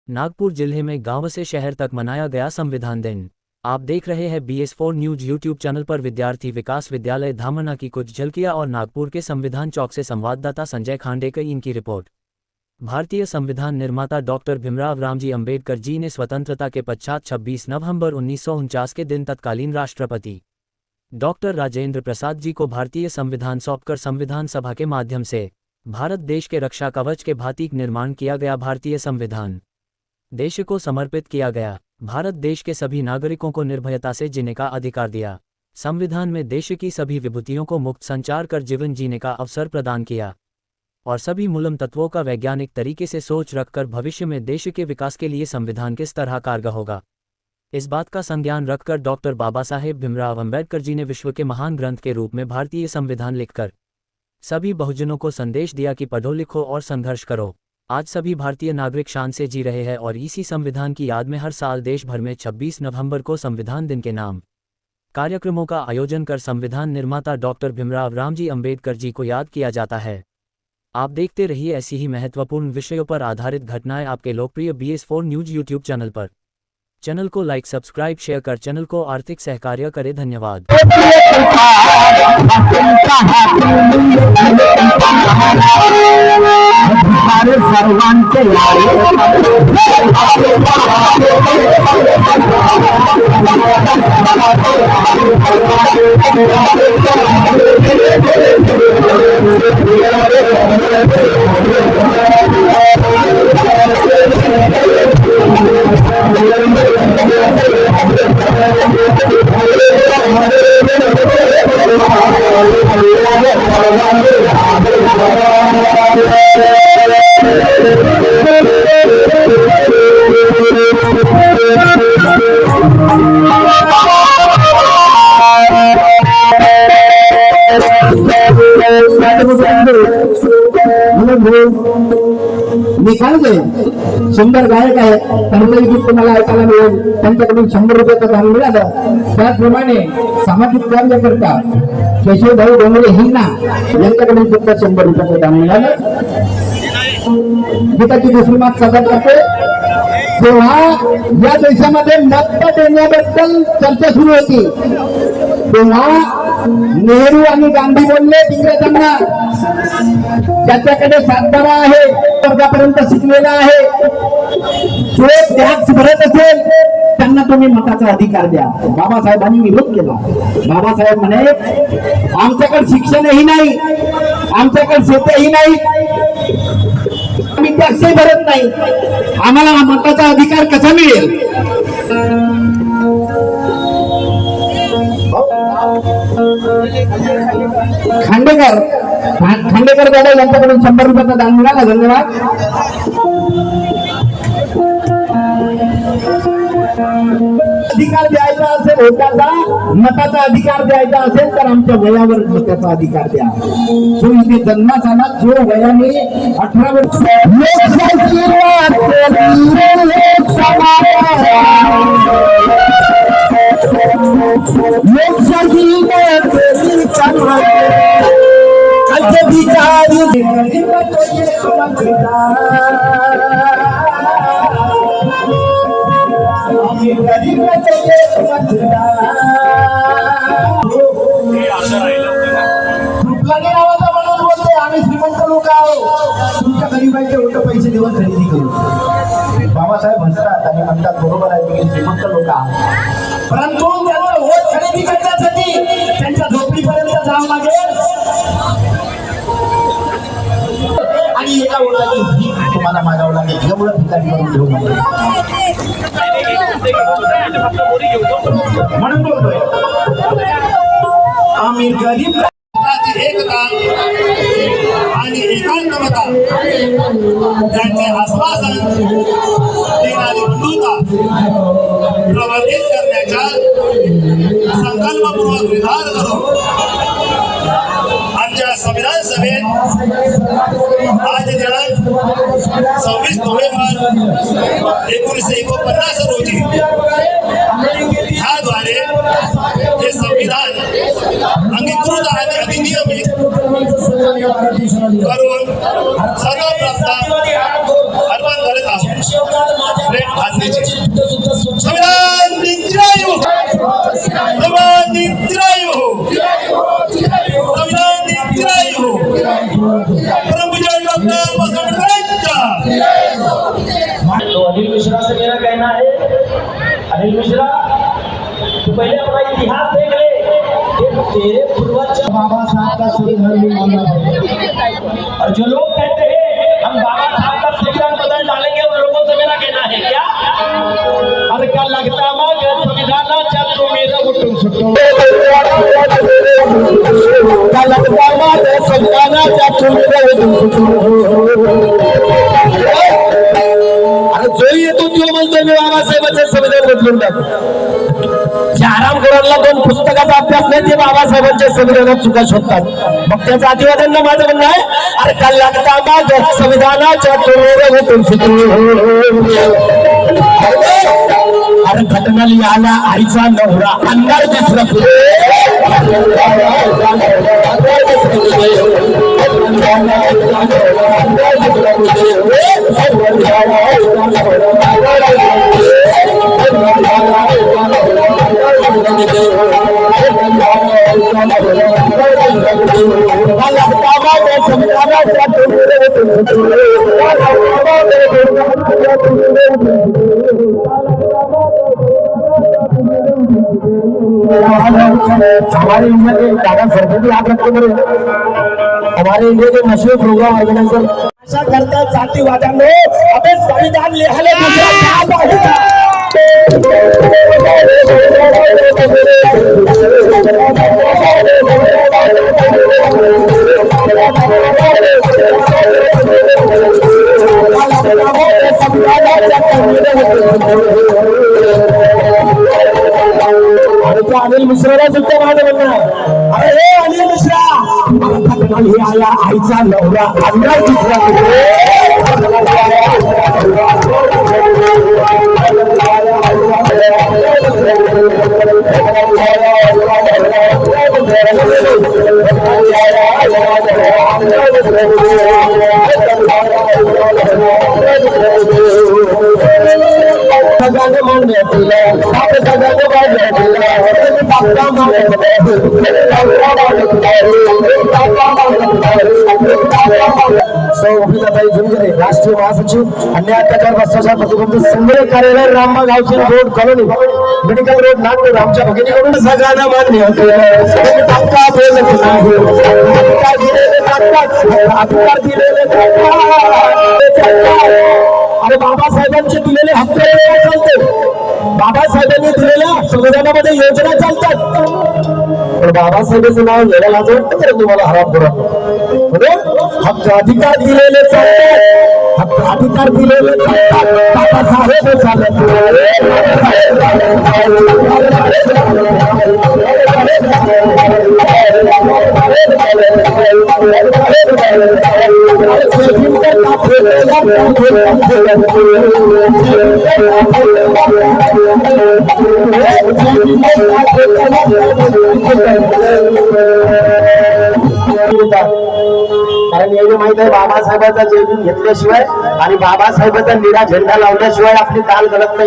नागपुर जिले में गांव से शहर तक मनाया गया संविधान दिन। आप देख रहे हैं BS4 न्यूज यूट्यूब चैनल पर। विद्यार्थी विकास विद्यालय धामना की कुछ झलकियां और नागपुर के संविधान चौक से संवाददाता संजय खांडेकर इनकी रिपोर्ट। भारतीय संविधान निर्माता डॉक्टर भीमराव रामजी अंबेडकर जी ने स्वतंत्रता के पश्चात 26 नवंबर 1949 के दिन तत्कालीन राष्ट्रपति डॉक्टर राजेंद्र प्रसाद जी को भारतीय संविधान सौंपकर संविधान सभा के माध्यम से भारत देश के रक्षा कवच के भांति निर्माण किया गया भारतीय संविधान देश को समर्पित किया गया। भारत देश के सभी नागरिकों को निर्भयता से जीने का अधिकार दिया। संविधान में देश की सभी विभूतियों को मुक्त संचार कर जीवन जीने का अवसर प्रदान किया और सभी मूलम तत्वों का वैज्ञानिक तरीके से सोच रखकर भविष्य में देश के विकास के लिए संविधान किस तरह कारगर होगा, इस बात का संज्ञान रखकर डॉक्टर बाबा साहेब भीमराव अंबेडकर जी ने विश्व के महान ग्रंथ के रूप में भारतीय संविधान लिखकर सभी बहुजनों को संदेश दिया कि पढ़ो लिखो और संघर्ष करो। आज सभी भारतीय नागरिक शान से जी रहे हैं और इसी संविधान की याद में हर साल देश भर में 26 नवंबर को संविधान दिन के नाम कार्यक्रमों का आयोजन कर संविधान निर्माता डॉक्टर भीमराव रामजी अंबेडकर जी को याद किया जाता है। आप देखते रहिए ऐसी ही महत्वपूर्ण विषयों पर आधारित घटनाएं आपके लोकप्रिय BS4 न्यूज यूट्यूब चैनल पर। चैनल को लाइक सब्सक्राइब शेयर कर चैनल को आर्थिक सहकार्य करे। धन्यवाद। निकाल गए 100 गायक आहे, त्यांचंही गीत तुम्हाला ऐकायला मिळेल। त्यांच्याकडून 100 रुपयाचं दान मिळालं। त्याचप्रमाणे सामाजिक कार्यकर्ता केशवभाऊ डोंगरे हिंगणा यांच्याकडून सुद्धा 100 रुपयाचं दान मिळालं। गीताची दुसरी मात सादर करते। जेव्हा या देशामध्ये मत देण्याबद्दल चर्चा सुरू होती तेव्हा नेहरू आणि गांधी बोलले इंग्रजांना, ज्याच्याकडे सातबारा आहे, वर्गापर्यंत शिकलेला आहे, जो टॅक्स भरत असेल त्यांना तुम्ही मताचा अधिकार द्या। बाबासाहेबांनी विरोध केला। बाबासाहेब म्हणे आमच्याकडे शिक्षणही नाही, आमच्याकडे शेतही नाही, आम्ही टॅक्सही भरत नाही, आम्हाला मताचा अधिकार कसा मिळेल? खांडेकर दादा यांच्याकडून 100 रुपयाचा दान मिळाला। धन्यवाद। अधिकार द्यायचा असेल होत्याचा, मताचा अधिकार द्यायचा असेल तर आमच्या वयावर मताचा अधिकार द्या। जो इथे जन्मास आला, जो वयाने 18 वर्ष आम्ही श्रीमंत लोक आहोत, तुमच्या गरीबांचे मोठे पैसे देऊन खरेदी करू। बाबासाहेब म्हणतात आणि म्हणतात बरोबर आहे, की श्रीमंत लोक आहोत, परंतु त्यांना वोट खरेदी करण्यासाठी त्यांच्या झोपडीपर्यंत जावं लागेल आणि एका वोटाची भीक तुम्हाला मागावं लागेल। एवढं ठिकाणी करून घेऊ म्हणून बोलतोय आम्ही गरीब एकता आणि एकात्मता त्यांचे आश्वासन देणारी बंधुता प्रवर्धित करण्याचा संकल्पपूर्वक निर्धार करू आमच्या संविधान सभेत आज दिनांक 26 नोव्हेंबर 1949 रोजी ह्याद्वारे हे संविधान अंगीकृत आणि अधिनियमित करून सर्व प्राप्त अर्पण करत आहोत। अनिल मिश्रा, तू पहले अपना इतिहास देख ले कि तेरे पूर्वज बाबा साहब का संविधान भी माना है। और जो लोग कहते हैं हम बाबा साहब का संविधान बदल डालेंगे, उन लोगों से मेरा कहना है क्या? अरे क्या लगता मग संविधानाच्या तुम्ही रगुटून सुटून क्या लगता मग संविधानाच्या तुम्ही रगुटून सुटून जो येतो तो म्हणतो मी बाबासाहेबांचे संविधान बदलून टाकतो। जे आरामखोरांना दोन पुस्तकाचा अभ्यास नाही ते बाबासाहेबांच्या संविधानात चुका शोधतात। मग त्याच्या आदिवाद्यांना माझं म्हणणं आहे, अरे का लागता माझ संविधानाच्या तोरण अरे घटना लिहायला आईचा नवरा अंगार दिसला हमारे इंडिया के दादा सरकार भी याद रखते मेरे हमारे इंडिया के मशहूर प्रोग्राम ऑर्गेनाइजर आशा करता जातीवाद्यांनो अबे संविधान लिहायला दुसरा काय अनिल मिश्राला सुद्धा माझं म्हणणं आहे, अरे हे अनिल मिश्रा हे आया आईचा नवरा अंगार दिसला सगळ्यांना मान द्यायचं राष्ट्रीय महासचिव अन्य अत्याचार भ्रष्टाचार प्रतिबंध संघटन कार्यालय Rambagh housing road colony medical road Nagpur आमच्या भगिनीकडून सगळ्यांना मान्य अधिकार दिलेले अरे बाबासाहेबांचे दिलेले हक्क चालते, बाबासाहेबांनी दिलेल्या संविधानामध्ये योजना चालतात, पण बाबासाहेबांचं नाव घ्यायला लाज वाटतं का तुम्हाला? हराम करा म्हणून हक्क अधिकार दिलेले चालतात, हक्क अधिकार दिलेले चालतात, बाबासाहेब चालत कारण एवढं माहित आहे बाबासाहेबांचा जयंती घेतल्याशिवाय आणि बाबासाहेबांचा निळा झेंडा लावल्याशिवाय आपली दाल गलत नाही।